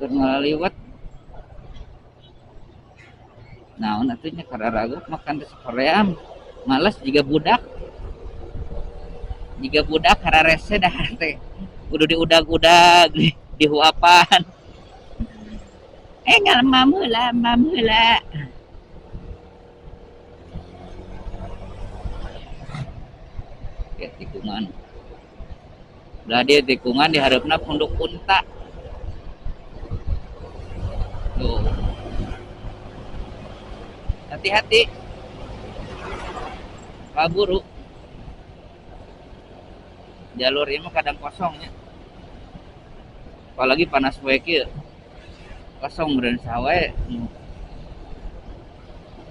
keur ngalaliwat naon atunya kararaga makan di Korea males jika budak kararese dah teh kudu diudag-udag dihuapan ngal mamula ya tikungan udah dia tikungan diharapna punduk unta tuh hati-hati kaburu jalur ini kadang kosong ya apalagi panas wae kieu kosong meureun sawe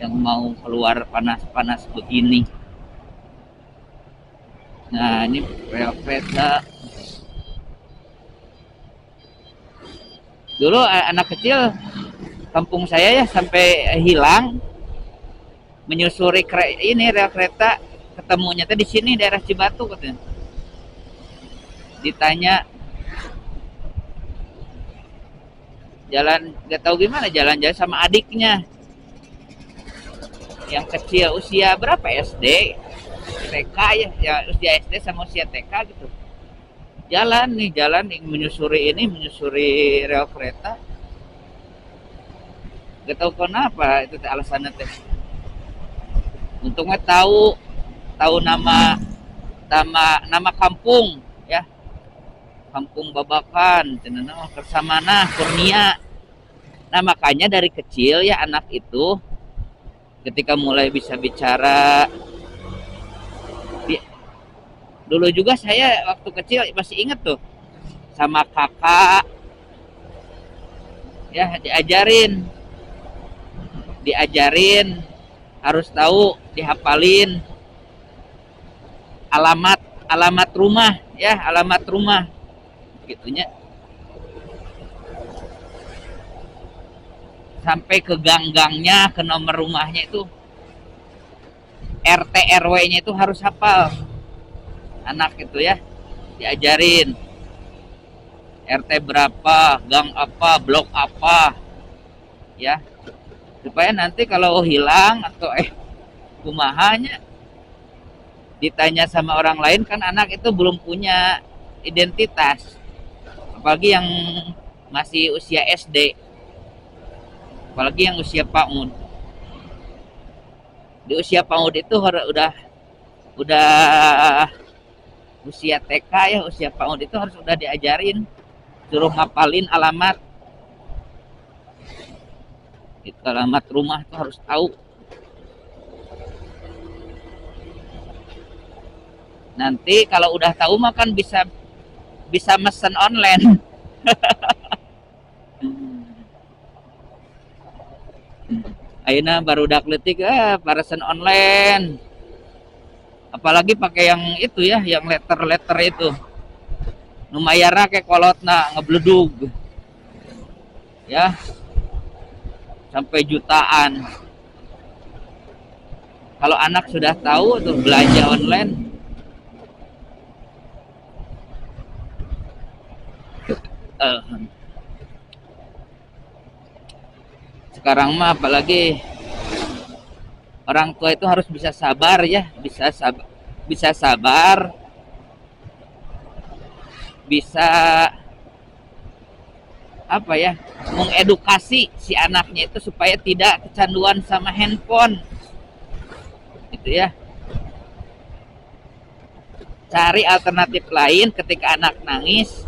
yang mau keluar panas-panas begini. Nah ini kereta dulu anak kecil kampung saya ya sampai hilang menyusuri ini rel kereta ketemunya tadi di sini daerah Cibatu katanya. Ditanya jalan nggak tahu gimana jalan-jalan sama adiknya yang kecil usia berapa SD TK ya usia SD sama usia TK gitu jalan menyusuri rel kereta nggak tahu kenapa itu alasannya teh untungnya tahu nama kampung ya kampung Babakan nama Kersamana Kurnia nah makanya dari kecil ya anak itu ketika mulai bisa bicara dulu juga saya waktu kecil masih inget tuh sama kakak ya diajarin harus tahu dihafalin alamat rumah gitunya sampai ke gang-gangnya ke nomor rumahnya itu RT RW-nya itu harus hafal anak itu ya diajarin RT berapa gang apa blok apa ya supaya nanti kalau hilang atau kumahanya ditanya sama orang lain kan anak itu belum punya identitas apalagi yang masih usia SD apalagi yang usia PAUD di usia PAUD itu udah usia TK ya usia PAUD itu harus udah diajarin suruh ngapalin alamat rumah itu harus tahu nanti kalau udah tahu mah kan bisa mesen online ayeuna barudak leutik paresen online apalagi pakai yang itu ya yang letter itu numayarna kayak kolotna ngebledug ya sampai jutaan kalau anak sudah tahu tuh belanja online sekarang mah apalagi orang tua itu harus bisa sabar ya bisa sabar bisa apa ya mengedukasi si anaknya itu supaya tidak kecanduan sama handphone gitu ya cari alternatif lain ketika anak nangis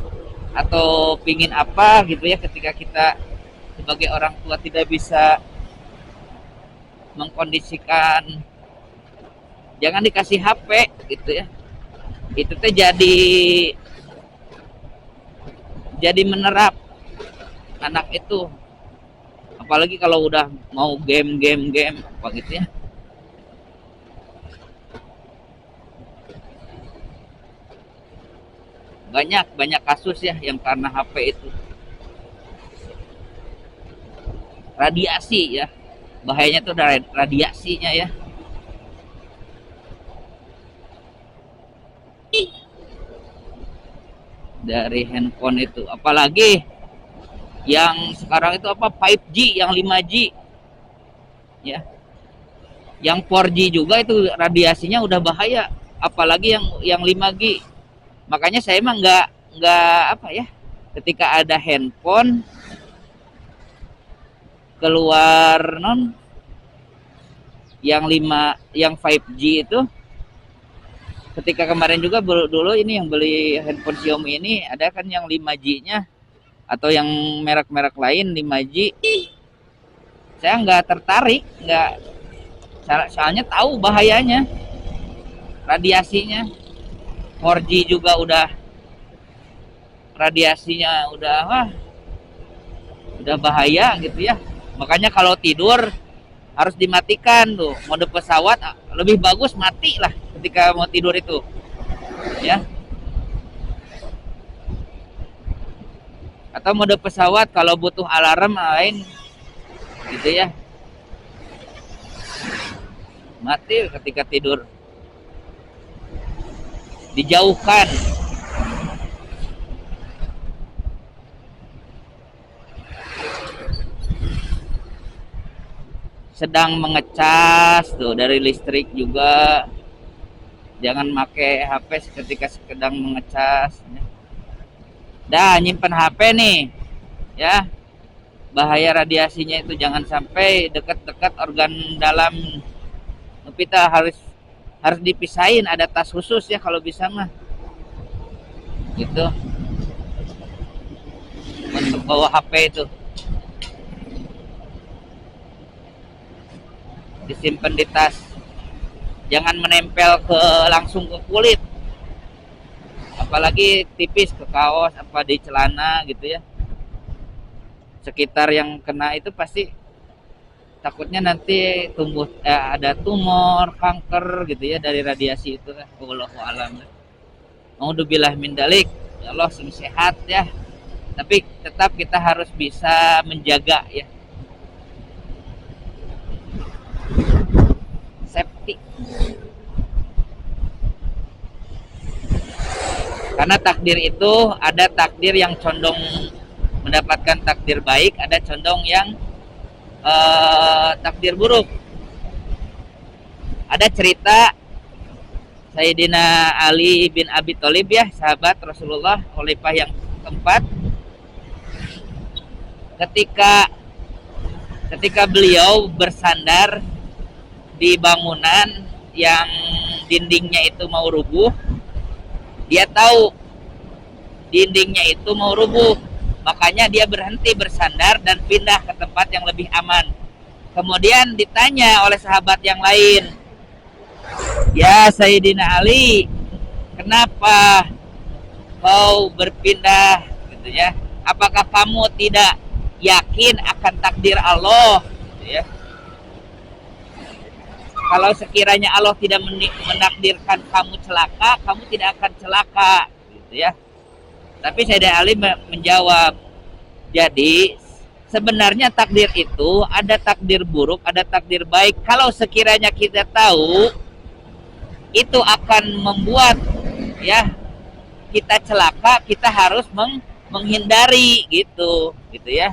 atau pingin apa gitu ya ketika kita sebagai orang tua tidak bisa mengkondisikan jangan dikasih HP gitu ya itu teh jadi menerap anak itu apalagi kalau udah mau game apa gitu ya banyak kasus ya yang karena HP itu radiasi ya bahayanya tuh dari radiasinya ya dari handphone itu apalagi Yang sekarang itu apa 5G, yang 5G ya, yang 4G juga itu radiasinya udah bahaya, apalagi yang 5G. Makanya saya emang nggak apa ya, ketika ada handphone keluar non yang 5G itu, ketika kemarin juga dulu ini yang beli handphone Xiaomi ini ada kan yang 5G-nya atau yang merek-merek lain 5G, saya nggak tertarik, nggak, soalnya tahu bahayanya, radiasinya. 4G juga udah radiasinya udah bahaya gitu ya. Makanya kalau tidur harus dimatikan tuh mode pesawat, lebih bagus mati lah ketika mau tidur itu ya. Atau mode pesawat kalau butuh alarm lain gitu ya, mati ketika tidur, dijauhkan. Sedang mengecas tuh dari listrik juga, jangan pakai HP ketika sedang mengecas. Dah nyimpen HP nih ya, bahaya radiasinya itu, jangan sampai dekat-dekat organ dalam. Kita harus dipisahin, ada tas khusus ya kalau bisa mah gitu untuk bawa HP itu, disimpan di tas, jangan menempel langsung ke kulit, apalagi tipis ke kaos apa di celana gitu ya. Sekitar yang kena itu pasti takutnya nanti tumbuh ada tumor, kanker gitu ya dari radiasi itu kan. Wallahu alam. Naudzubillah min dalik. Ya Allah sehat ya. Tapi tetap kita harus bisa menjaga ya. Safety. Karena takdir itu ada takdir yang condong mendapatkan takdir baik, ada condong yang takdir buruk. Ada cerita Sayyidina Ali bin Abi Thalib ya, sahabat Rasulullah, khalifah yang keempat. Ketika beliau bersandar di bangunan yang dindingnya itu mau rubuh, dia tahu dindingnya itu mau rubuh, makanya dia berhenti bersandar dan pindah ke tempat yang lebih aman. Kemudian ditanya oleh sahabat yang lain, ya Sayyidina Ali, kenapa kau berpindah gitu ya, apakah kamu tidak yakin akan takdir Allah gitu ya, kalau sekiranya Allah tidak menakdirkan kamu celaka, kamu tidak akan celaka gitu ya. Tapi Sayyidina Ali menjawab, jadi sebenarnya takdir itu ada takdir buruk, ada takdir baik. Kalau sekiranya kita tahu itu akan membuat ya kita celaka, kita harus menghindari gitu ya.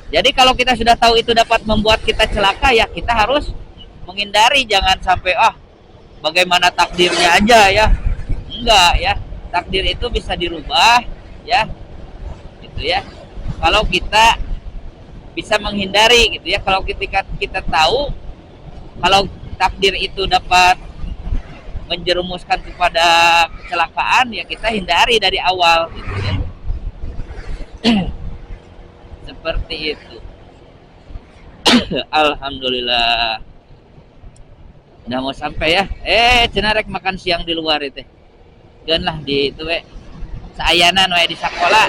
Jadi kalau kita sudah tahu itu dapat membuat kita celaka, ya kita harus menghindari, jangan sampai bagaimana takdirnya aja ya. Enggak ya, takdir itu bisa dirubah ya gitu ya, kalau kita bisa menghindari gitu ya. Kalau ketika kita tahu kalau takdir itu dapat menjerumuskan kepada kecelakaan, ya kita hindari dari awal gitu ya. Seperti itu. Alhamdulillah udah mau sampai ya. Cenarek makan siang di luar itu gan lah di itu saayanan di sekolah.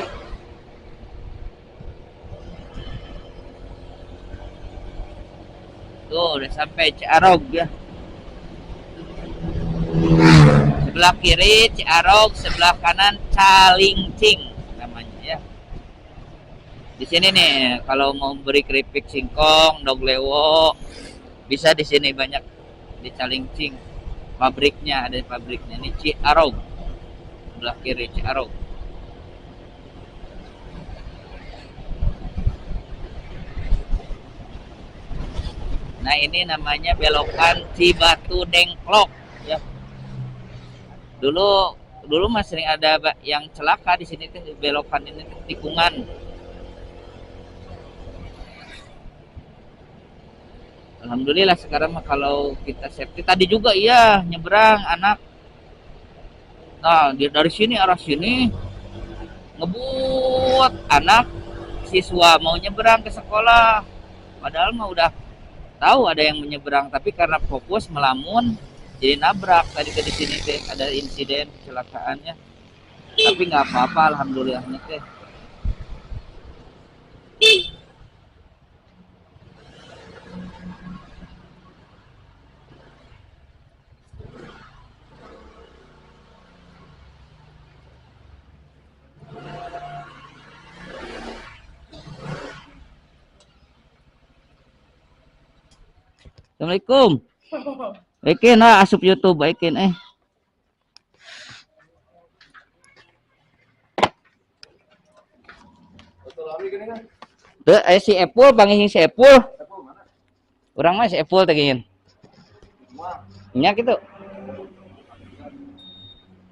Tuh udah sampai Ciarog ya, sebelah kiri Ciarog, sebelah kanan Calingcing namanya ya. Di sini nih kalau mau beri keripik singkong, dog lewo, bisa di sini banyak di Calingcing. Pabriknya ada, pabriknya ini Ciarog, sebelah kiri Ciarog. Nah ini namanya belokan Cibatu Dengklok ya. Dulu dulu mas sering ada yang celaka di sini tuh belokan ini tuh, tikungan. Alhamdulillah sekarang mah kalau kita safety tadi juga iya nyebrang anak. Nah dia dari sini arah sini ngebut anak siswa mau nyebrang ke sekolah. Padahal mah udah tahu ada yang menyeberang tapi karena fokus melamun jadi nabrak tadi ke di sini teh ada insiden kecelakaannya. Tapi nggak apa-apa alhamdulillahnya teh. Assalamualaikum. Baikin lah asup YouTube baikin si Epul bangin si Epul. Orang mah si Epul tagingin. Nya gitu.